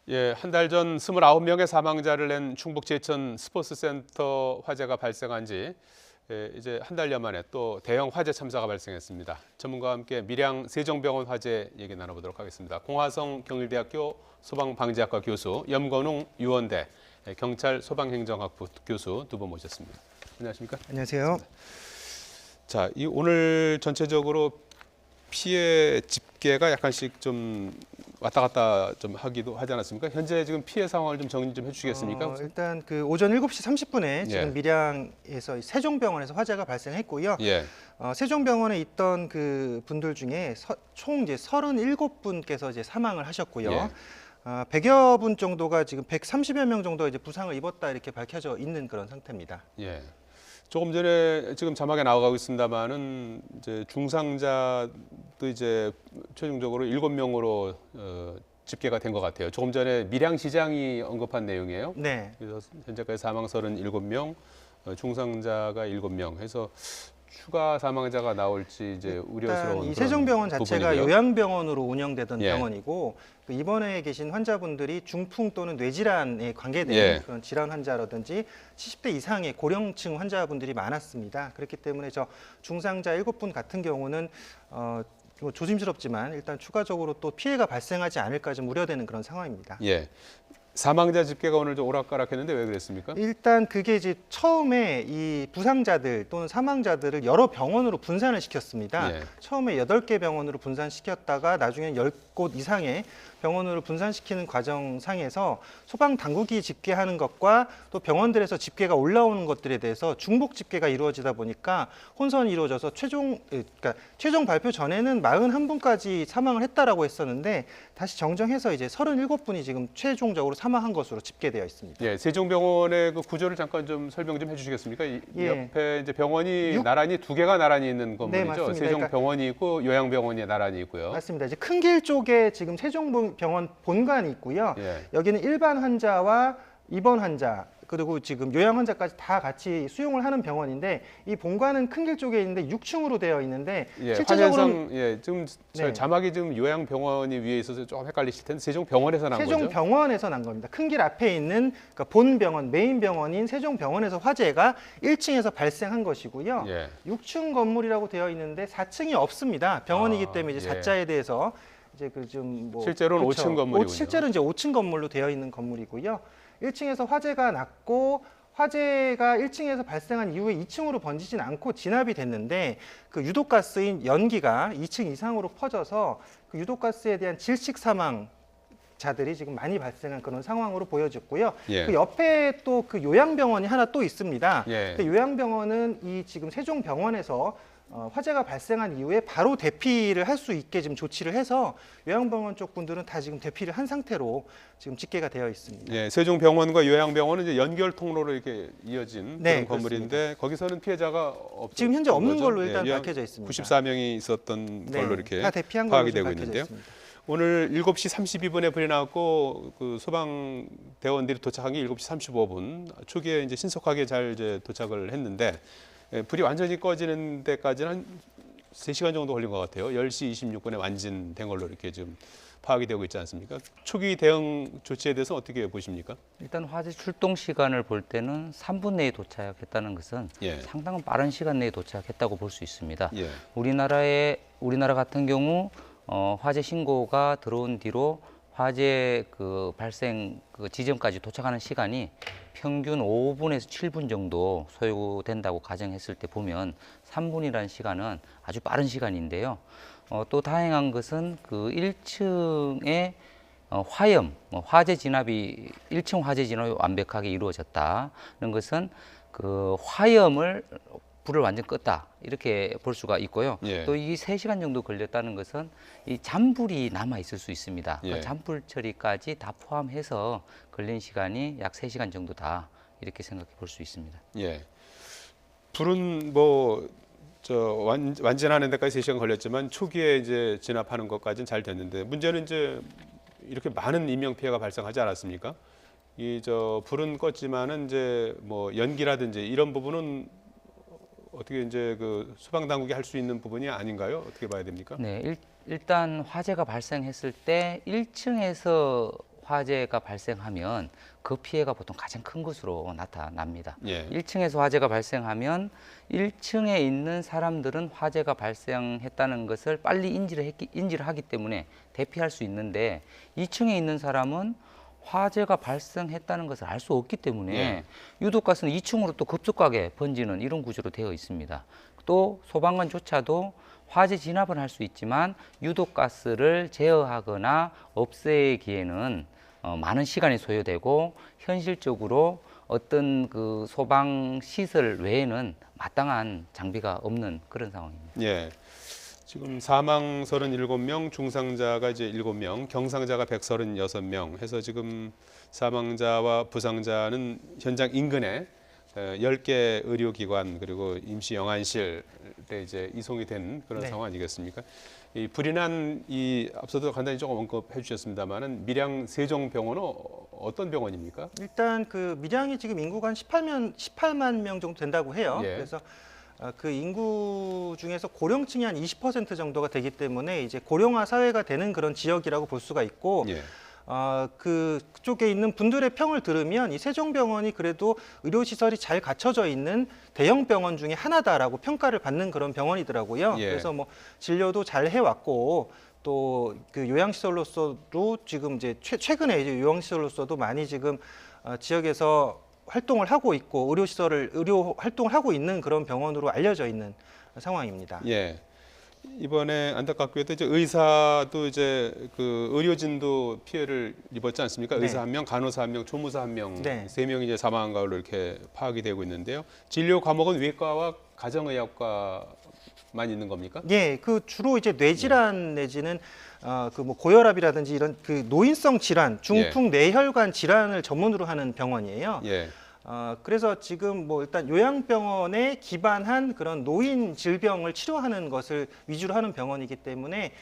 예, 한 달 전 29명의 사망자를 낸 충북 제천 스포츠센터 화재가 발생한 지 이제 한 달여 만에 또 대형 화재 참사가 발생했습니다. 전문가와 함께 밀양 세종병원 화재 얘기 나눠보도록 하겠습니다. 공화성 경일대학교 소방방재학과 교수, 염건웅 유원대 경찰 소방행정학부 교수 두 분 모셨습니다. 안녕하십니까? 안녕하세요. 자, 오늘 전체적으로 피해 집계가 약간씩 좀 왔다 갔다 좀 하기도 하지 않았습니까? 현재 지금 피해 상황을 좀 정리 좀 해주시겠습니까? 일단 그 오전 7시 30분에 지금 예. 밀양에서 세종병원에서 화재가 발생했고요. 예, 세종병원에 있던 그 분들 중에 총 이제 37분께서 이제 사망을 하셨고요. 예. 100여 분 정도가 지금 130여 명 정도 이제 부상을 입었다 이렇게 밝혀져 있는 그런 상태입니다. 예. 조금 전에 지금 자막에 나와가고 있습니다만은 이제 중상자도 이제 최종적으로 7명으로 집계가 된 것 같아요. 조금 전에 밀양시장이 언급한 내용이에요. 네. 그래서 현재까지 사망 37명, 중상자가 7명 해서 추가 사망자가 나올지 이제 우려스러운 일단 이 그런 세종병원 자체가 부분이고요. 요양병원으로 운영되던 예. 병원이고 그 입원해 계신 환자분들이 중풍 또는 뇌질환에 관계된 예. 그런 질환 환자라든지 70대 이상의 고령층 환자분들이 많았습니다. 그렇기 때문에 저 중상자 7분 같은 경우는 좀 조심스럽지만 일단 추가적으로 또 피해가 발생하지 않을까 좀 우려되는 그런 상황입니다. 예. 사망자 집계가 오늘 좀 오락가락했는데 왜 그랬습니까? 일단 그게 이제 처음에 이 부상자들 또는 사망자들을 여러 병원으로 분산을 시켰습니다. 예. 처음에 8개 병원으로 분산시켰다가 나중에 10곳 이상의 병원으로 분산시키는 과정상에서 소방 당국이 집계하는 것과 또 병원들에서 집계가 올라오는 것들에 대해서 중복 집계가 이루어지다 보니까 혼선이 이루어져서 최종 발표 전에는 41분까지 사망을 했다라고 했었는데 다시 정정해서 이제 37분이 지금 최종적으로 사망한 것으로 집계되어 있습니다. 예, 세종병원의 그 구조를 잠깐 좀 설명 좀 해주시겠습니까? 예. 옆에 이제 병원이 육- 나란히 두 개가 나란히 있는 건물이죠. 맞습니다. 세종병원이 있고 요양병원이 나란히 있고요. 맞습니다. 이제 큰 길 쪽에 지금 세종병원 본관이 있고요. 예. 여기는 일반 환자와 입원 환자 그리고 지금 요양 환자까지 다 같이 수용을 하는 병원인데 이 본관은 큰 길 쪽에 있는데 6층으로 되어 있는데 예, 실제적으로 화면상 예, 지금 저 네. 자막이 지금 요양병원이 위에 있어서 조금 헷갈리실 텐데 세종병원에서 난 거죠. 세종병원에서 난 겁니다. 큰 길 앞에 있는 그러니까 본 병원, 메인 병원인 세종병원에서 화재가 1층에서 발생한 것이고요. 예. 6층 건물이라고 되어 있는데 4층이 없습니다. 병원이기 아, 때문에 이제 예. 4자에 대해서 이제 그 좀 뭐 실제로는 5층 건물이군요. 실제로 이제 5층 건물로 되어 있는 건물이고요. 1층에서 화재가 났고 화재가 1층에서 발생한 이후에 2층으로 번지진 않고 진압이 됐는데 그 유독가스인 연기가 2층 이상으로 퍼져서 그 유독가스에 대한 질식 사망자들이 지금 많이 발생한 그런 상황으로 보여졌고요. 예. 그 옆에 또 그 요양병원이 하나 또 있습니다. 예. 근데 요양병원은 이 지금 세종병원에서 화재가 발생한 이후에 바로 대피를 할 수 있게 지금 조치를 해서 요양병원 쪽 분들은 다 지금 대피를 한 상태로 지금 집계가 되어 있습니다. 예, 세종병원과 요양병원은 이제 연결 통로로 이렇게 이어진 네, 그런 건물인데 거기서는 피해자가 지금 현재 없는 거죠? 걸로 일단 요양- 밝혀져 있습니다. 94명이 있었던 네, 걸로 이렇게 다 대피한 걸로 파악이 지금 되고 밝혀져 있는데요. 있습니다. 오늘 7시 32분에 불이 나왔고 그 소방대원들이 도착한 게 7시 35분. 초기에 이제 신속하게 잘 이제 도착을 했는데 불이 완전히 꺼지는 데까지는 한 3시간 정도 걸린 것 같아요. 10시 26분에 완진된 걸로 이렇게 좀 파악이 되고 있지 않습니까? 초기 대응 조치에 대해서 어떻게 보십니까? 일단 화재 출동 시간을 볼 때는 3분 내에 도착했다는 것은 예. 상당히 빠른 시간 내에 도착했다고 볼 수 있습니다. 예. 우리나라 같은 경우 화재 신고가 들어온 뒤로 화재 그 발생 그 지점까지 도착하는 시간이 평균 5분에서 7분 정도 소요된다고 가정했을 때 보면 3분이라는 시간은 아주 빠른 시간인데요. 또 다행한 것은 그 1층에 화염, 화재 진압이 1층 화재 진압이 완벽하게 이루어졌다는 것은 그 화염을 불을 완전 껐다 이렇게 볼 수가 있고요. 예. 또 이 3시간 정도 걸렸다는 것은 이 잔불이 남아 있을 수 있습니다. 예. 그 잔불 처리까지 다 포함해서 걸린 시간이 약 3시간 정도다 이렇게 생각해 볼 수 있습니다. 예. 불은 뭐 완전하는 데까지 3시간 걸렸지만 초기에 이제 진압하는 것까지는 잘 됐는데 문제는 이제 이렇게 많은 인명 피해가 발생하지 않았습니까? 이 불은 껐지만은 이제 뭐 연기라든지 이런 부분은 어떻게 이제 그 소방 당국이 할 수 있는 부분이 아닌가요? 어떻게 봐야 됩니까? 네, 일단 화재가 발생했을 때 1층에서 화재가 발생하면 그 피해가 보통 가장 큰 것으로 나타납니다. 예. 1층에서 화재가 발생하면 1층에 있는 사람들은 화재가 발생했다는 것을 빨리 인지를 하기 때문에 대피할 수 있는데 2층에 있는 사람은 화재가 발생했다는 것을 알 수 없기 때문에 예. 유독가스는 2층으로 또 급속하게 번지는 이런 구조로 되어 있습니다. 또 소방관조차도 화재 진압을 할 수 있지만 유독가스를 제어하거나 없애기에는 많은 시간이 소요되고 현실적으로 어떤 그 소방 시설 외에는 마땅한 장비가 없는 그런 상황입니다. 예. 지금 사망 37명, 중상자가 이제 7명, 경상자가 136명 해서 지금 사망자와 부상자는 현장 인근에 10개 의료기관 그리고 임시 영안실에 이제 이송이 된 그런 네. 상황 아니겠습니까? 이 불이 난 이 앞서도 간단히 조금 언급해 주셨습니다만은 밀양 세종병원은 어떤 병원입니까? 일단 그 밀양이 지금 인구가 한 18만 명 정도 된다고 해요. 예. 그래서 그 인구 중에서 고령층이 한 20% 정도가 되기 때문에 이제 고령화 사회가 되는 그런 지역이라고 볼 수가 있고 예. 그쪽에 있는 분들의 평을 들으면 이 세종병원이 그래도 의료시설이 잘 갖춰져 있는 대형 병원 중에 하나다라고 평가를 받는 그런 병원이더라고요. 예. 그래서 뭐 진료도 잘 해왔고 또 그 요양시설로서도 지금 이제 최근에 이제 요양시설로서도 많이 지금 지역에서 활동을 하고 있고 의료 활동을 하고 있는 그런 병원으로 알려져 있는 상황입니다. 예. 이번에 안타깝게도 이제 의사도 이제 그 의료진도 피해를 입었지 않습니까? 네. 의사 1명, 간호사 1명, 조무사 1명, 네. 3명이 이제 사망한 걸로 이렇게 파악이 되고 있는데요. 진료 과목은 외과와 가정의학과만 있는 겁니까? 예, 그 주로 이제 뇌질환 내지는 그 뭐 고혈압이라든지 이런 그 노인성 질환, 중풍 뇌혈관 질환을 전문으로 하는 병원이에요. 예. 그래서 지금 뭐 일단 요양병원에 기반한 그런 노인 질병을 치료하는 것을 위주로 하는 병원이기 때문에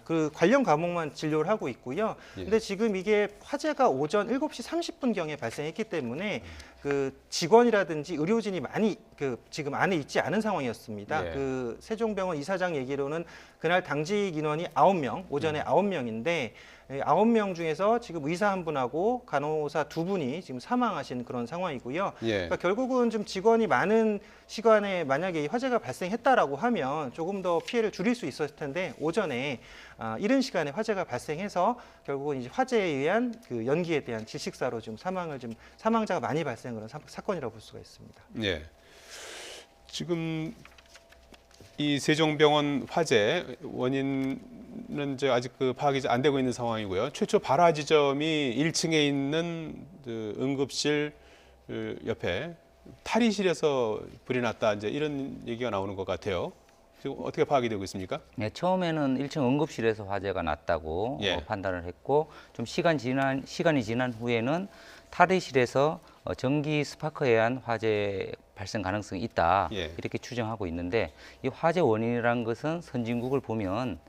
그 관련 과목만 진료를 하고 있고요. 예. 근데 지금 이게 화재가 오전 7시 30분경에 발생했기 때문에 그 직원이라든지 의료진이 많이 그 지금 안에 있지 않은 상황이었습니다. 예. 그 세종병원 이사장 얘기로는 그날 당직 인원이 9명, 오전에 9명인데 9명 중에서 지금 의사 1분하고 간호사 2분이 지금 사망하신 그런 상황이고요. 예. 그러니까 결국은 좀 직원이 많은 시간에 만약에 이 화재가 발생했다라고 하면 조금 더 피해를 줄일 수 있었을 텐데 오전에 이른 시간에 화재가 발생해서 결국은 이제 화재에 의한 그 연기에 대한 질식사로 지금 사망자가 많이 발생한 그런 사건이라고 볼 수가 있습니다. 예. 지금 이 세종병원 화재 원인은 이제 아직 그 파악이 안 되고 있는 상황이고요. 최초 발화 지점이 1층에 있는 그 응급실 옆에 탈의실에서 불이 났다 이제 이런 얘기가 나오는 것 같아요. 지금 어떻게 파악이 되고 있습니까? 네, 처음에는 1층 응급실에서 화재가 났다고 예. 판단을 했고 좀 시간이 지난 후에는 탈의실에서 전기 스파크에 의한 화재 발생 가능성이 있다 예. 이렇게 추정하고 있는데 이 화재 원인이라는 것은 선진국을 보면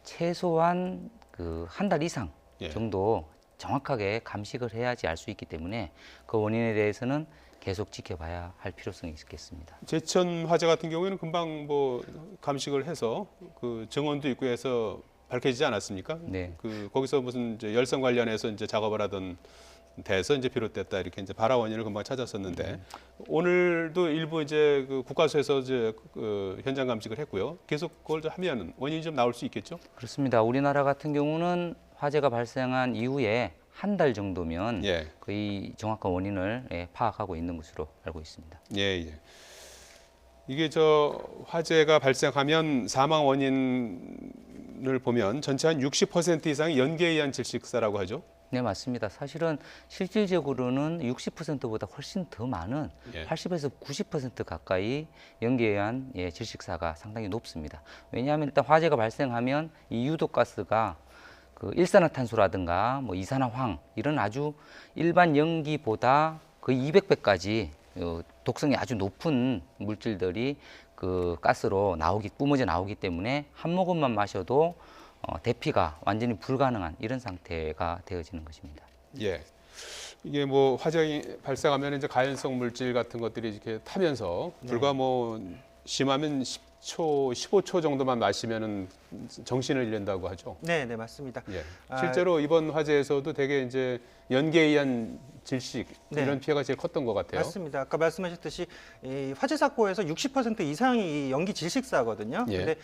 최소한 그 한 달 이상 예. 정도 정확하게 감식을 해야지 알 수 있기 때문에 그 원인에 대해서는 계속 지켜봐야 할 필요성이 있겠습니다. 제천 화재 같은 경우에는 금방 뭐 감식을 해서 그 정원도 있고 해서 밝혀지지 않았습니까? 네. 그 거기서 무슨 이제 열선 관련해서 이제 작업을 하던 데서 이제 비롯됐다 이렇게 이제 발화 원인을 금방 찾았었는데 오늘도 일부 이제 그 국가수에서 이제 그 현장 감식을 했고요. 계속 그걸 좀 하면은 원인이 좀 나올 수 있겠죠? 그렇습니다. 우리나라 같은 경우는 화재가 발생한 이후에 한 달 정도면 예, 거의 정확한 원인을 파악하고 있는 것으로 알고 있습니다. 예, 예. 이게 저 화재가 발생하면 사망 원인을 보면 전체 한 60% 이상이 연기에 의한 질식사라고 하죠. 네, 맞습니다. 사실은 실질적으로는 60%보다 훨씬 더 많은 예. 80에서 90% 가까이 연기에 의한 질식사가 상당히 높습니다. 왜냐하면 일단 화재가 발생하면 이 유독가스가 그 일산화탄소라든가 뭐 이산화황 이런 아주 일반 연기보다 거의 200배까지 독성이 아주 높은 물질들이 그 가스로 뿜어져 나오기 때문에 한 모금만 마셔도 대피가 완전히 불가능한 이런 상태가 되어지는 것입니다. 예. 이게 뭐 화재가 발생하면 이제 가연성 물질 같은 것들이 이렇게 타면서 불과 뭐 심하면 10초, 15초 정도만 마시면은 정신을 잃는다고 하죠. 네, 네, 맞습니다. 예. 아, 실제로 이번 화재에서도 되게 이제 연기에 의한 질식 네. 이런 피해가 제일 컸던 것 같아요. 맞습니다. 아까 말씀하셨듯이 이 화재 사고에서 60% 이상이 이 연기 질식사거든요. 예. 근데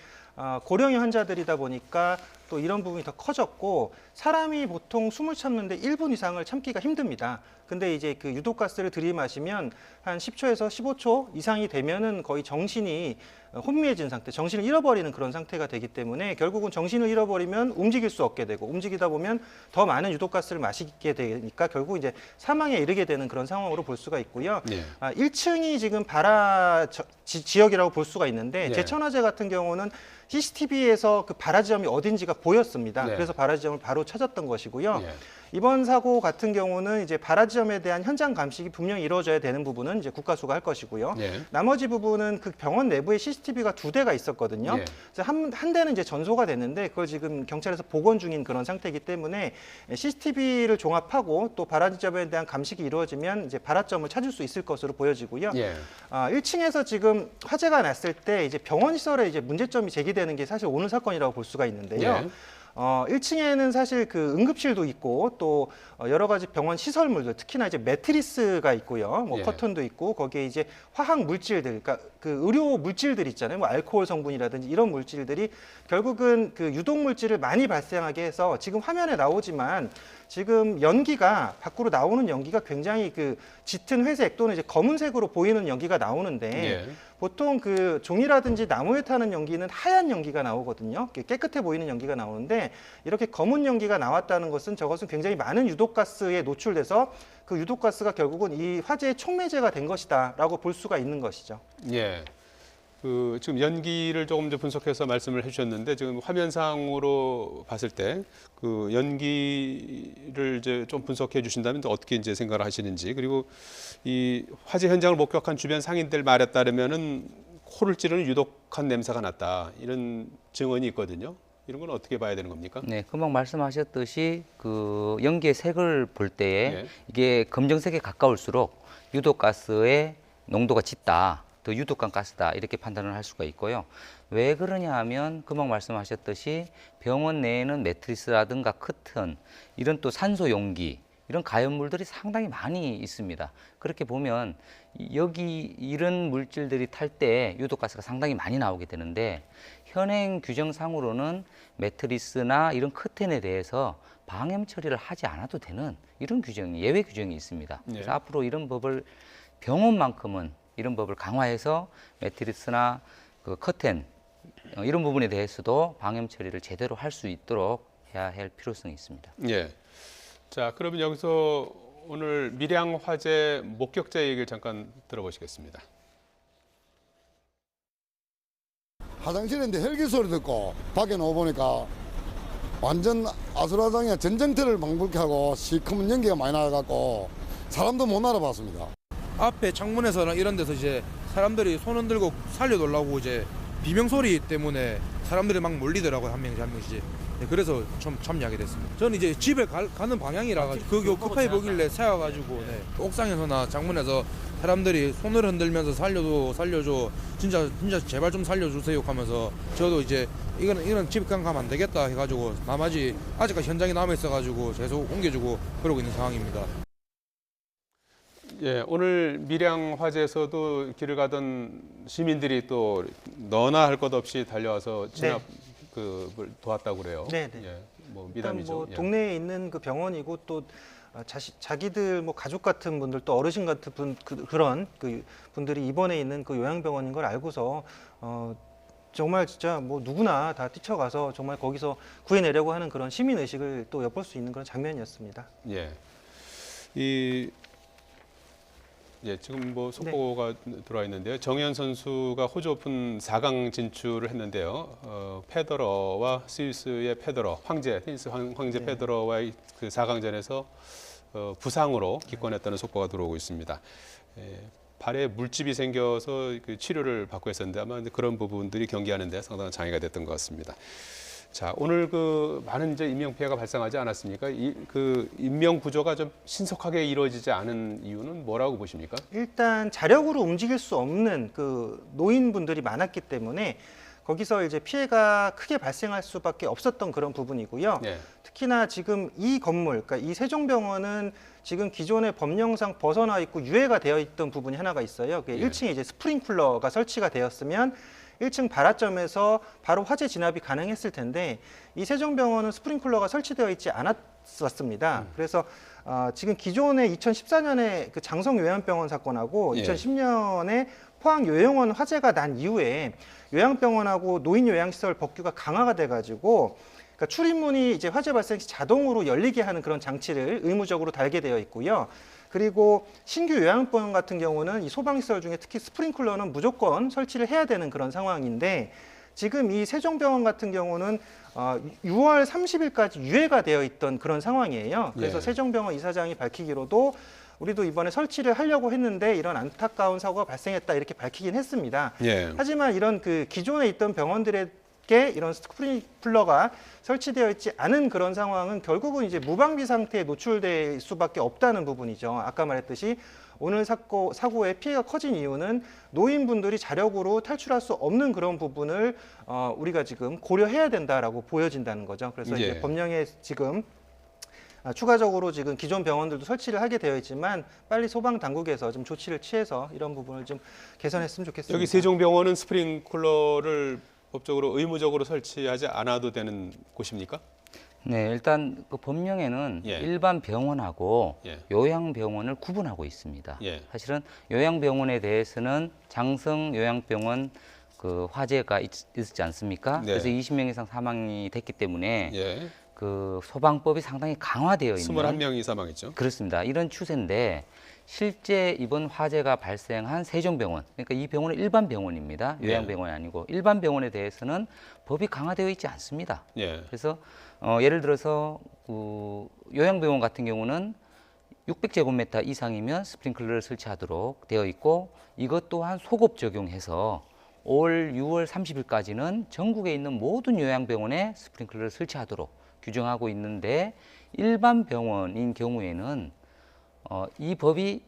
고령의 환자들이다 보니까 또 이런 부분이 더 커졌고 사람이 보통 숨을 참는데 1분 이상을 참기가 힘듭니다. 근데 이제 그 유독가스를 들이마시면 한 10초에서 15초 이상이 되면은 거의 정신이 혼미해진 상태, 정신을 잃어버리는 그런 상태가 되기 때문에 결국은 정신을 잃어버리면 움직일 수 없게 되고 움직이다 보면 더 많은 유독가스를 마시게 되니까 결국 이제 사망에 이르게 되는 그런 상황으로 볼 수가 있고요. 예. 1층이 지금 발화 지역이라고 볼 수가 있는데 예. 제천화재 같은 경우는 CCTV에서 그 발화 지점이 어딘지가 보였습니다. 네. 그래서 발화 지점을 바로 찾았던 것이고요. 예. 이번 사고 같은 경우는 이제 발화 지점에 대한 현장 감식이 분명히 이루어져야 되는 부분은 이제 국가수가 할 것이고요. 예. 나머지 부분은 그 병원 내부에 CCTV가 2대가 있었거든요. 예. 그래서 한 대는 이제 전소가 됐는데 그걸 지금 경찰에서 복원 중인 그런 상태이기 때문에 CCTV를 종합하고 또 발화 지점에 대한 감식이 이루어지면 이제 발화점을 찾을 수 있을 것으로 보여지고요. 예. 1층에서 지금 화재가 났을 때 이제 병원 시설에 이제 문제점이 제기되는 게 사실 오늘 사건이라고 볼 수가 있는데요. 예. 1층에는 사실 그 응급실도 있고 또 여러 가지 병원 시설물들, 특히나 이제 매트리스가 있고요. 뭐 예. 커튼도 있고 거기에 이제 화학 물질들, 그러니까 그 의료 물질들 있잖아요. 뭐 알코올 성분이라든지 이런 물질들이 결국은 그 유독 물질을 많이 발생하게 해서 지금 화면에 나오지만 지금 연기가 밖으로 나오는 연기가 굉장히 그 짙은 회색 또는 이제 검은색으로 보이는 연기가 나오는데 예. 보통 그 종이라든지 나무에 타는 연기는 하얀 연기가 나오거든요. 깨끗해 보이는 연기가 나오는데 이렇게 검은 연기가 나왔다는 것은 저것은 굉장히 많은 유독가스에 노출돼서 그 유독가스가 결국은 이 화재의 촉매제가 된 것이다라고 볼 수가 있는 것이죠. 예. 그 지금 연기를 조금 더 분석해서 말씀을 해주셨는데 지금 화면상으로 봤을 때 그 연기를 이제 좀 분석해 주신다면 또 어떻게 이제 생각을 하시는지, 그리고 이 화재 현장을 목격한 주변 상인들 말에 따르면은 코를 찌르는 유독한 냄새가 났다 이런 증언이 있거든요. 이런 건 어떻게 봐야 되는 겁니까? 네, 금방 말씀하셨듯이 그 연기의 색을 볼 때에 예. 이게 검정색에 가까울수록 유독가스의 농도가 짙다, 더 유독한 가스다 이렇게 판단을 할 수가 있고요. 왜 그러냐 하면 금방 말씀하셨듯이 병원 내에는 매트리스라든가 커튼, 이런 또 산소 용기, 이런 가연물들이 상당히 많이 있습니다. 그렇게 보면 여기 이런 물질들이 탈 때 유독가스가 상당히 많이 나오게 되는데 현행 규정상으로는 매트리스나 이런 커튼에 대해서 방염 처리를 하지 않아도 되는 이런 규정이, 예외 규정이 있습니다. 그래서 예. 앞으로 이런 법을 병원만큼은 이런 법을 강화해서 매트리스나 그 커튼 이런 부분에 대해서도 방염 처리를 제대로 할 수 있도록 해야 할 필요성이 있습니다. 예. 자, 그러면 여기서 오늘 밀양 화재 목격자 얘기를 잠깐 들어보시겠습니다. 화장실인데 헬기 소리 듣고 밖에 나와보니까 완전 아수라장에 전쟁터를 방불케 하고 시커먼 연기가 많이 나가고 사람도 못 알아봤습니다. 앞에 창문에서나 이런 데서 이제 사람들이 손 흔들고 살려달라고 이제 비명 소리 때문에 사람들이 막 몰리더라고요. 한 명씩 한 명씩. 네, 그래서 좀 참여하게 됐습니다. 저는 이제 집에 가는 방향이라 가지고 급하게 보길래 세워가지고 네, 옥상에서나 창문에서 사람들이 손을 흔들면서 살려줘 진짜 제발 좀 살려주세요 하면서 저도 이제 이건 집에 가면 안 되겠다 해가지고 나머지 아직까지 현장에 남아 있어가지고 계속 옮겨주고 그러고 있는 상황입니다. 예, 오늘 밀양 화재에서도 길을 가던 시민들이 또 너나 할 것 없이 달려와서 진압 그걸 도왔다고 그래요. 네, 네. 예, 뭐 일단 미담이죠. 뭐 예. 동네에 있는 그 병원이고 또 자기들 뭐 가족 같은 분들 또 어르신 같은 그런 그 분들이 입원해 있는 그 요양병원인 걸 알고서 정말 진짜 뭐 누구나 다 뛰쳐가서 정말 거기서 구해내려고 하는 그런 시민 의식을 또 엿볼 수 있는 그런 장면이었습니다. 예. 예, 지금 뭐 속보가 들어와 있는데요. 정현 선수가 호주 오픈 4강 진출을 했는데요. 페더러와 스위스의 페더러, 테니스 황제 네. 페더러와의 그 4강전에서 부상으로 기권했다는 속보가 들어오고 있습니다. 예, 발에 물집이 생겨서 그 치료를 받고 있었는데 아마 그런 부분들이 경기하는데 상당한 장애가 됐던 것 같습니다. 자, 오늘 그 많은 이제 인명 피해가 발생하지 않았습니까? 그 인명 구조가 좀 신속하게 이루어지지 않은 이유는 뭐라고 보십니까? 일단 자력으로 움직일 수 없는 그 노인분들이 많았기 때문에 거기서 이제 피해가 크게 발생할 수밖에 없었던 그런 부분이고요. 예. 특히나 지금 이 건물, 그러니까 이 세종병원은 지금 기존의 법령상 벗어나 있고 유예가 되어 있던 부분이 하나가 있어요. 예. 1층에 이제 스프링쿨러가 설치가 되었으면 1층 발화점에서 바로 화재 진압이 가능했을 텐데 이 세종병원은 스프링쿨러가 설치되어 있지 않았었습니다. 그래서 지금 기존의 2014년에 그 장성 요양병원 사건하고 예. 2010년에 포항 요양원 화재가 난 이후에 요양병원하고 노인 요양시설 법규가 강화가 돼가지고 그러니까 출입문이 이제 화재 발생 시 자동으로 열리게 하는 그런 장치를 의무적으로 달게 되어 있고요. 그리고 신규 요양병원 같은 경우는 이 소방시설 중에 특히 스프링클러는 무조건 설치를 해야 되는 그런 상황인데 지금 이 세종병원 같은 경우는 6월 30일까지 유예가 되어 있던 그런 상황이에요. 그래서 예. 세종병원 이사장이 밝히기로도 우리도 이번에 설치를 하려고 했는데 이런 안타까운 사고가 발생했다 이렇게 밝히긴 했습니다. 예. 하지만 이런 그 기존에 있던 병원들에게 이런 스프링클러가 설치되어 있지 않은 그런 상황은 결국은 이제 무방비 상태에 노출될 수밖에 없다는 부분이죠. 아까 말했듯이 오늘 사고의 피해가 커진 이유는 노인분들이 자력으로 탈출할 수 없는 그런 부분을 우리가 지금 고려해야 된다라고 보여진다는 거죠. 그래서 예. 이제 법령에 지금 추가적으로 지금 기존 병원들도 설치를 하게 되어 있지만 빨리 소방 당국에서 좀 조치를 취해서 이런 부분을 좀 개선했으면 좋겠습니다. 여기 세종병원은 스프링클러를 법적으로 의무적으로 설치하지 않아도 되는 곳입니까? 네, 일단 그 법령에는 예. 일반 병원하고 예. 요양병원을 구분하고 있습니다. 예. 사실은 요양병원에 대해서는 장성 요양병원 그 화재가 있었지 않습니까? 네. 그래서 20명 이상 사망이 됐기 때문에 예. 그 소방법이 상당히 강화되어 있는 21명이 사망했죠. 그렇습니다. 이런 추세인데 실제 이번 화재가 발생한 세종병원, 그러니까 이 병원은 일반 병원입니다. 요양병원이 아니고 일반 병원에 대해서는 법이 강화되어 있지 않습니다. 예. 그래서 예를 들어서 그 요양병원 같은 경우는 600제곱미터 이상이면 스프링클러를 설치하도록 되어 있고 이것 또한 소급 적용해서 올 6월 30일까지는 전국에 있는 모든 요양병원에 스프링클러를 설치하도록 규정하고 있는데 일반 병원인 경우에는 이 법이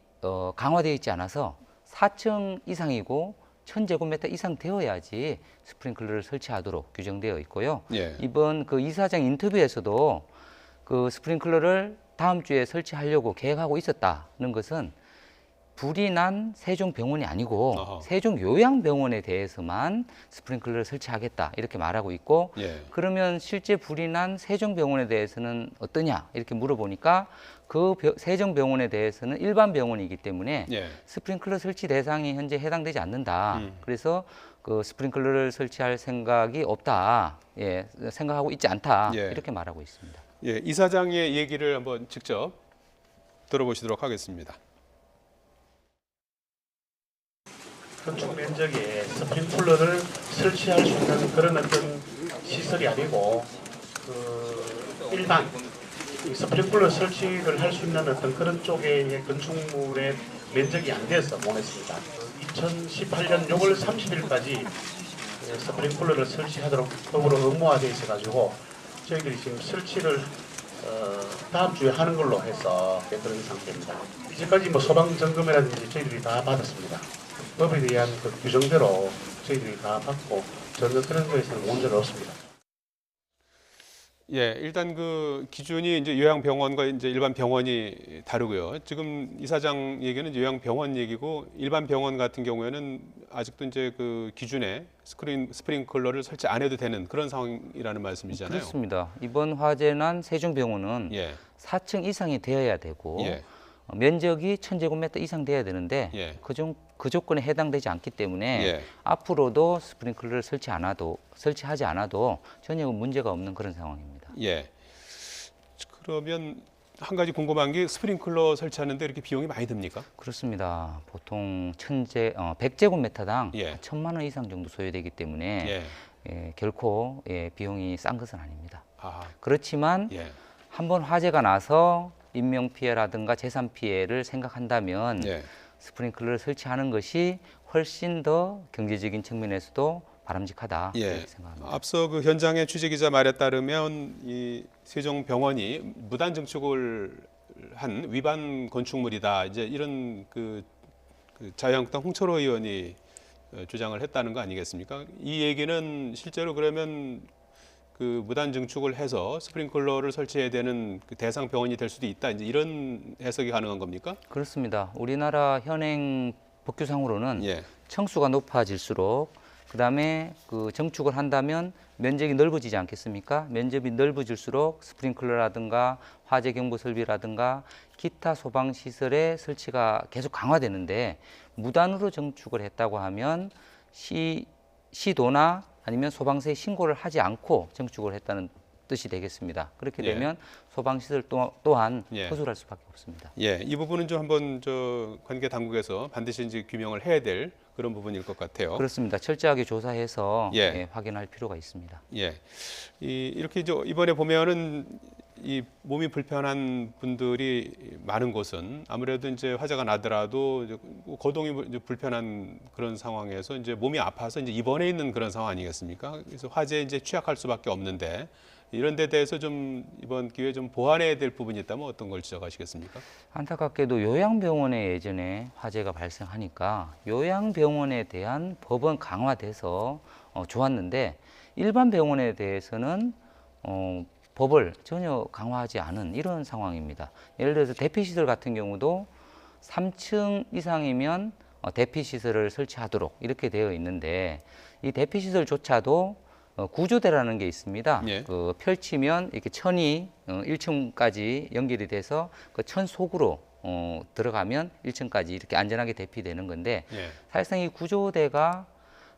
강화되어 있지 않아서 4층 이상이고 1000제곱미터 이상 되어야지 스프링클러를 설치하도록 규정되어 있고요. 예. 이번 그 이사장 인터뷰에서도 그 스프링클러를 다음 주에 설치하려고 계획하고 있었다는 것은 불이 난 세종병원이 아니고 어허. 세종요양병원에 대해서만 스프링클러를 설치하겠다 이렇게 말하고 있고 예. 그러면 실제 불이 난 세종병원에 대해서는 어떠냐 이렇게 물어보니까 그 세종병원에 대해서는 일반 병원이기 때문에 예. 스프링클러 설치 대상이 현재 해당되지 않는다. 그래서 그 스프링클러를 설치할 생각이 없다. 예, 생각하고 있지 않다. 예. 이렇게 말하고 있습니다. 예. 이사장의 얘기를 한번 직접 들어보시도록 하겠습니다. 건축 면적에 스프링클러를 설치할 수 있는 그런 어떤 시설이 아니고 일반 이 스프링클러 설치를 할 수 있는 어떤 그런 쪽의 건축물의 면적이 안 돼서 못했습니다. 2018년 6월 30일까지 스프링클러를 설치하도록 법으로 의무화되어 있어가지고 저희들이 지금 설치를 다음 주에 하는 걸로 해서 그런 상태입니다. 이제까지 뭐 소방 점검이라든지 저희들이 다 받았습니다. 법에 대한 그 규정대로 저희들이 다 받고 전혀 그런 거에서는 문제는 없습니다. 예, 일단 그 기준이 이제 요양병원과 이제 일반 병원이 다르고요. 지금 이사장 얘기는 요양병원 얘기고 일반 병원 같은 경우에는 아직도 이제 그 기준에 스프링클러를 설치 안 해도 되는 그런 상황이라는 말씀이잖아요. 그렇습니다. 이번 화재 난 세종병원은 예, 4층 이상이 되어야 되고 예, 면적이 1000제곱미터 이상 돼야 되는데 예. 그 조건에 해당되지 않기 때문에 예. 앞으로도 스프링클러를 설치하지 않아도 전혀 문제가 없는 그런 상황입니다. 예. 그러면 한 가지 궁금한 게 스프링클러 설치하는데 이렇게 비용이 많이 듭니까? 그렇습니다. 보통 100제곱미터당 예. 1000만 원 이상 정도 소요되기 때문에 예. 결코 비용이 싼 것은 아닙니다. 아, 그렇지만 예. 한번 화재가 나서 인명 피해라든가 재산 피해를 생각한다면 예. 스프링클러를 설치하는 것이 훨씬 더 경제적인 측면에서도 바람직하다 예. 이렇게 생각합니다. 앞서 그 현장의 취재 기자 말에 따르면 이 세종병원이 무단 증축을 한 위반 건축물이다. 이제 이런 그 자유한국당 홍철호 의원이 주장을 했다는 거 아니겠습니까? 이 얘기는 실제로 그러면 그 무단 증축을 해서 스프링클러를 설치해야 되는 그 대상 병원이 될 수도 있다. 이제 이런 해석이 가능한 겁니까? 그렇습니다. 우리나라 현행 법규상으로는 예. 층수가 높아질수록 그다음에 그 증축을 한다면 면적이 넓어지지 않겠습니까? 면적이 넓어질수록 스프링클러라든가 화재 경보 설비라든가 기타 소방 시설의 설치가 계속 강화되는데 무단으로 증축을 했다고 하면 시도나 아니면 소방서에 신고를 하지 않고 증축을 했다는 뜻이 되겠습니다. 그렇게 예. 되면 소방시설 또한 예. 허술할 수밖에 없습니다. 예, 이 부분은 좀 한번 관계 당국에서 반드시 이제 규명을 해야 될 그런 부분일 것 같아요. 그렇습니다. 철저하게 조사해서 예. 예, 확인할 필요가 있습니다. 예, 이렇게 이번에 보면은 이 몸이 불편한 분들이 많은 곳은 아무래도 이제 화재가 나더라도 이제 거동이 이제 불편한 그런 상황에서 이제 몸이 아파서 이제 입원해 있는 그런 상황 아니겠습니까? 그래서 화재에 이제 취약할 수밖에 없는데 이런 데 대해서 좀 이번 기회에 좀 보완해야 될 부분이 있다면 어떤 걸 지적하시겠습니까? 안타깝게도 요양병원에 예전에 화재가 발생하니까 요양병원에 대한 법은 강화돼서 좋았는데 일반 병원에 대해서는 법을 전혀 강화하지 않은 이런 상황입니다. 예를 들어서 대피시설 같은 경우도 3층 이상이면 대피시설을 설치하도록 이렇게 되어 있는데 이 대피시설조차도 구조대라는 게 있습니다. 예. 그 펼치면 이렇게 천이 1층까지 연결이 돼서 그 천 속으로 들어가면 1층까지 이렇게 안전하게 대피되는 건데 예. 사실상 이 구조대가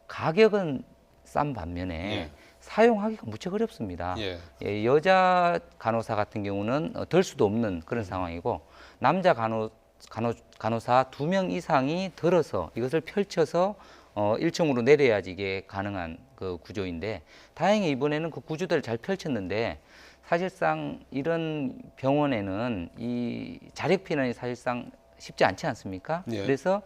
가격은 싼 반면에 예. 사용하기가 무척 어렵습니다. 예. 예, 여자 간호사 같은 경우는 들 수도 없는 그런 상황이고 남자 간호사 2명 이상이 들어서 이것을 펼쳐서 1층으로 내려야지 이게 가능한 그 구조인데 다행히 이번에는 그 구조대를 잘 펼쳤는데 사실상 이런 병원에는 이 자력 피난이 사실상 쉽지 않지 않습니까? 예. 그래서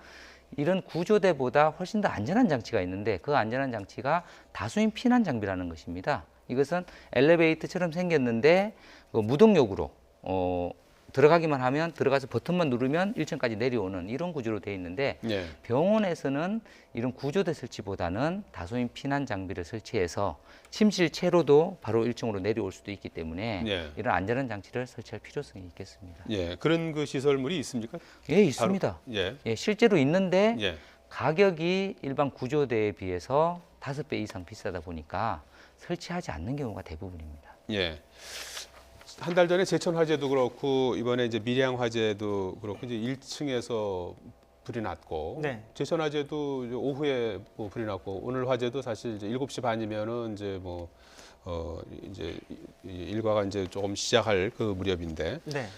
이런 구조대보다 훨씬 더 안전한 장치가 있는데 그 안전한 장치가 다수인 피난 장비라는 것입니다. 이것은 엘리베이터처럼 생겼는데 그 무동력으로 들어가기만 하면 들어가서 버튼만 누르면 1층까지 내려오는 이런 구조로 되어 있는데 예. 병원에서는 이런 구조대 설치보다는 다수인 피난 장비를 설치해서 침실채로도 바로 1층으로 내려올 수도 있기 때문에 예. 이런 안전한 장치를 설치할 필요성이 있겠습니다. 예. 그런 그 시설물이 있습니까? 예, 있습니다. 예. 예, 실제로 있는데 예. 가격이 일반 구조대에 비해서 5배 이상 비싸다 보니까 설치하지 않는 경우가 대부분입니다. 예. 한 달 전에 제천 화재도 그렇고 이번에 이제 밀양 화재도 그렇고 이제 1층에서 불이 났고 네. 제천 화재도 이제 오후에 뭐 불이 났고 오늘 화재도 사실 이제 7시 반이면은 이제 이제 일과가 이제 조금 시작할 그 무렵인데 네.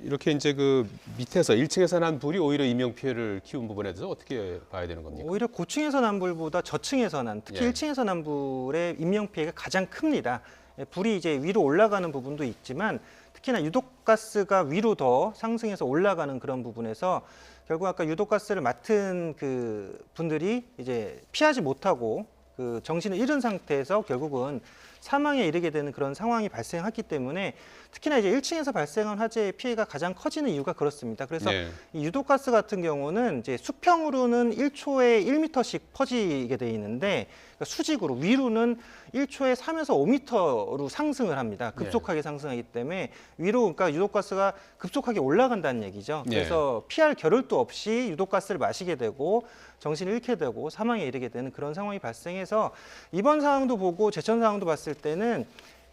이렇게 이제 그 밑에서 1층에서 난 불이 오히려 인명 피해를 키운 부분에 대해서 어떻게 봐야 되는 겁니까? 오히려 고층에서 난 불보다 저층에서 난, 특히 예. 1층에서 난 불의 인명 피해가 가장 큽니다. 불이 이제 위로 올라가는 부분도 있지만 특히나 유독가스가 위로 더 상승해서 올라가는 그런 부분에서 결국 아까 유독가스를 맡은 그 분들이 이제 피하지 못하고 그 정신을 잃은 상태에서 결국은 사망에 이르게 되는 그런 상황이 발생했기 때문에 특히나 이제 1층에서 발생한 화재의 피해가 가장 커지는 이유가 그렇습니다. 그래서 네. 이 유독가스 같은 경우는 이제 수평으로는 1초에 1m씩 퍼지게 돼 있는데 그러니까 수직으로 위로는 1초에 3에서 5m로 상승을 합니다. 급속하게 상승하기 때문에 위로 그러니까 유독가스가 급속하게 올라간다는 얘기죠. 그래서 피할 겨를도 없이 유독가스를 마시게 되고 정신을 잃게 되고 사망에 이르게 되는 그런 상황이 발생해서 이번 상황도 보고 제천 상황도 봤을 때는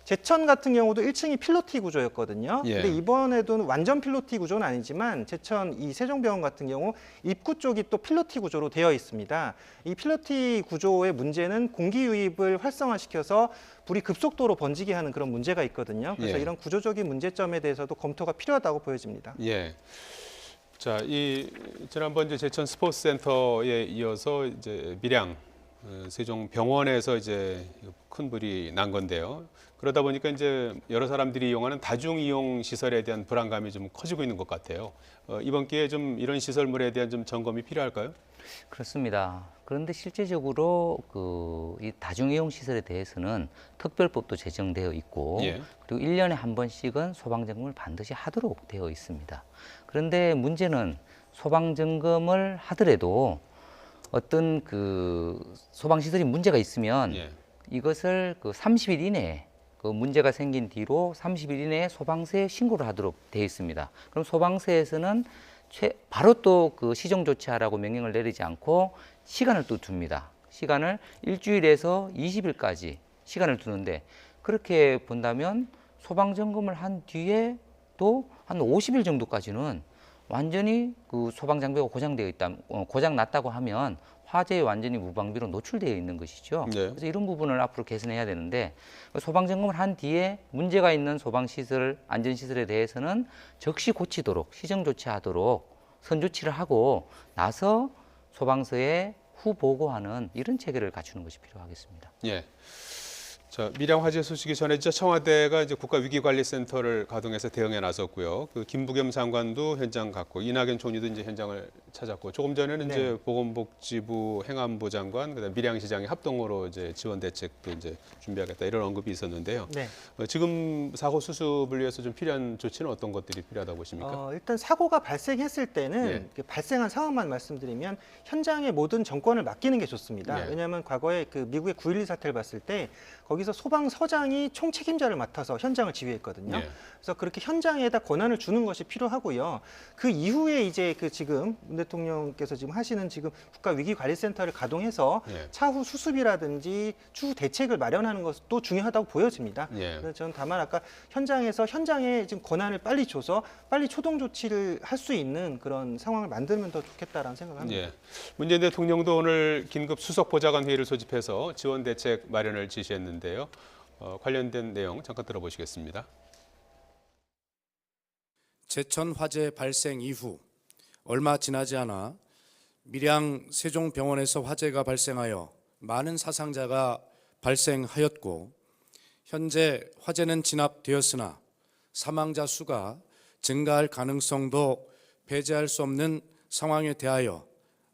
제천 같은 경우도 1층이 필로티 구조였거든요. 예. 근데 이번에도 완전 필로티 구조는 아니지만 제천 이 세종병원 같은 경우 입구 쪽이 또 필로티 구조로 되어 있습니다. 이 필로티 구조의 문제는 공기 유입을 활성화시켜서 불이 급속도로 번지게 하는 그런 문제가 있거든요. 그래서 예. 이런 구조적인 문제점에 대해서도 검토가 필요하다고 보여집니다. 예. 자, 지난번 이제 제천 스포츠센터에 이어서 이제 밀양 세종병원에서 이제 큰 불이 난 건데요. 그러다 보니까 이제 여러 사람들이 이용하는 다중 이용 시설에 대한 불안감이 좀 커지고 있는 것 같아요. 이번 기회에 좀 이런 시설물에 대한 좀 점검이 필요할까요? 그렇습니다. 그런데 실제적으로 이 다중이용 시설에 대해서는 특별법도 제정되어 있고 예. 그리고 1년에 한 번씩은 소방점검을 반드시 하도록 되어 있습니다. 그런데 문제는 소방점검을 하더라도 어떤 소방시설이 문제가 있으면 예. 이것을 30일 이내에 문제가 생긴 뒤로 30일 이내에 소방서에 신고를 하도록 되어 있습니다. 그럼 소방서에서는 바로 또 시정 조치하라고 명령을 내리지 않고 시간을 또 둡니다. 시간을 일주일에서 20일까지 시간을 두는데 그렇게 본다면 소방 점검을 한 뒤에 또 한 50일 정도까지는 완전히 소방 장비가 고장되어 있다, 고장 났다고 하면 화재에 완전히 무방비로 노출되어 있는 것이죠. 네. 그래서 이런 부분을 앞으로 개선해야 되는데 소방 점검을 한 뒤에 문제가 있는 소방 시설, 안전 시설에 대해서는 즉시 고치도록 시정 조치하도록 선조치를 하고 나서 소방서에 후 보고하는 이런 체계를 갖추는 것이 필요하겠습니다. 예. 자, 밀양 화재 소식이 전해지자 청와대가 이제 국가위기관리센터를 가동해서 대응에 나섰고요. 김부겸 장관도 현장 갔고 이낙연 총리도 이제 현장을 찾았고 조금 전에는 네. 이제 보건복지부 행안부 장관 그다음 밀양시장이 합동으로 이제 지원 대책도 이제 준비하겠다 이런 언급이 있었는데요. 네. 지금 사고 수습을 위해서 좀 필요한 조치는 어떤 것들이 필요하다고 보십니까? 일단 사고가 발생했을 때는 예. 그 발생한 상황만 말씀드리면 현장의 모든 정권을 맡기는 게 좋습니다. 예. 왜냐하면 과거에 미국의 9.11 사태를 봤을 때 거기서 소방서장이 총책임자를 맡아서 현장을 지휘했거든요. 예. 그래서 그렇게 현장에다 권한을 주는 것이 필요하고요. 그 이후에 이제 지금 문 대통령께서 지금 하시는 지금 국가위기관리센터를 가동해서 예. 차후 수습이라든지 추후 대책을 마련하는 것도 중요하다고 보여집니다. 예. 그래서 저는 다만 아까 현장에 지금 권한을 빨리 줘서 빨리 초동 조치를 할 수 있는 그런 상황을 만들면 더 좋겠다라는 생각을 합니다. 예. 문재인 대통령도 오늘 긴급 수석 보좌관 회의를 소집해서 지원 대책 마련을 지시했는데요. 관련된 내용 잠깐 들어보시겠습니다. 제천 화재 발생 이후 얼마 지나지 않아 밀양 세종병원에서 화재가 발생하여 많은 사상자가 발생하였고 현재 화재는 진압되었으나 사망자 수가 증가할 가능성도 배제할 수 없는 상황에 대하여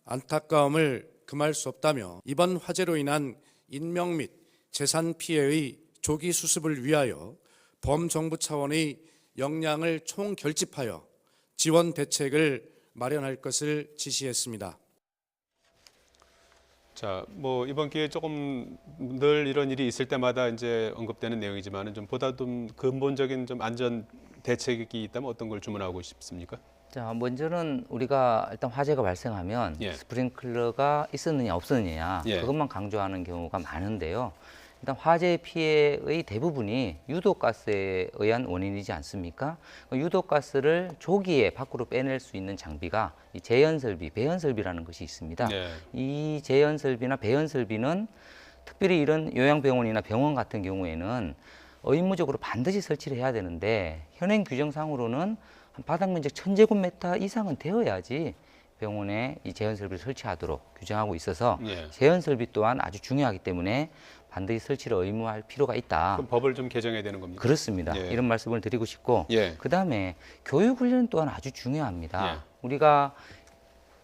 안타까움을 금할 수 없다며 이번 화재로 인한 인명 및 재산 피해의 조기 수습을 위하여 범정부 차원의 역량을 총결집하여 지원 대책을 마련할 것을 지시했습니다. 자, 뭐 이번 기회에 조금 늘 이런 일이 있을 때마다 이제 언급되는 내용이지만은 좀 보다 좀 근본적인 좀 안전 대책이 있다면 어떤 걸 주문하고 싶습니까? 자, 먼저는 우리가 일단 화재가 발생하면 예. 스프링클러가 있었느냐 없었느냐 예. 그것만 강조하는 경우가 많은데요. 일단 화재 피해의 대부분이 유독가스에 의한 원인이지 않습니까? 유독가스를 조기에 밖으로 빼낼 수 있는 장비가 이 재연설비, 배연설비라는 것이 있습니다. 네. 이 재연설비나 배연설비는 특별히 이런 요양병원이나 병원 같은 경우에는 의무적으로 반드시 설치를 해야 되는데 현행 규정상으로는 한 바닥 면적 1000제곱미터 이상은 되어야지 병원에 이 재연설비를 설치하도록 규정하고 있어서 예. 재연설비 또한 아주 중요하기 때문에 반드시 설치를 의무할 필요가 있다. 그럼 법을 좀 개정해야 되는 겁니까? 그렇습니다. 예. 이런 말씀을 드리고 싶고 예. 그다음에 교육훈련 또한 아주 중요합니다. 예. 우리가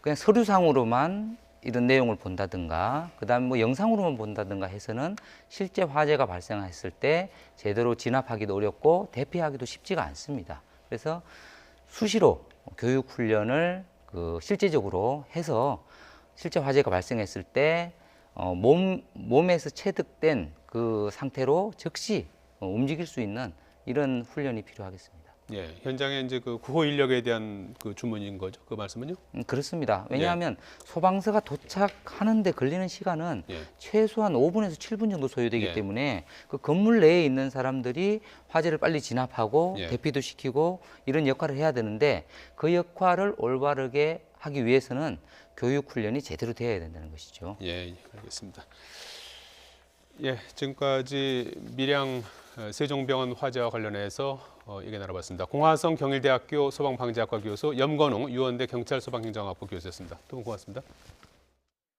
그냥 서류상으로만 이런 내용을 본다든가 그다음에 뭐 영상으로만 본다든가 해서는 실제 화재가 발생했을 때 제대로 진압하기도 어렵고 대피하기도 쉽지가 않습니다. 그래서 수시로 교육훈련을 실제적으로 해서 실제 화재가 발생했을 때 몸에서 체득된 그 상태로 즉시 움직일 수 있는 이런 훈련이 필요하겠습니다. 예. 현장에 이제 그 구호 인력에 대한 그 주문인 거죠. 그 말씀은요? 그렇습니다. 왜냐하면 소방서가 도착하는데 걸리는 시간은 예. 최소한 5분에서 7분 정도 소요되기 예. 때문에 그 건물 내에 있는 사람들이 화재를 빨리 진압하고 예. 대피도 시키고 이런 역할을 해야 되는데 그 역할을 올바르게 하기 위해서는 교육 훈련이 제대로 되어야 된다는 것이죠. 예, 알겠습니다. 예, 지금까지 밀양 세종병원 화재와 관련해서 얘기 나눠봤습니다. 공화성 경일대학교 소방방재학과 교수 염건웅 유원대 경찰소방행정학부 교수였습니다. 두 분 고맙습니다.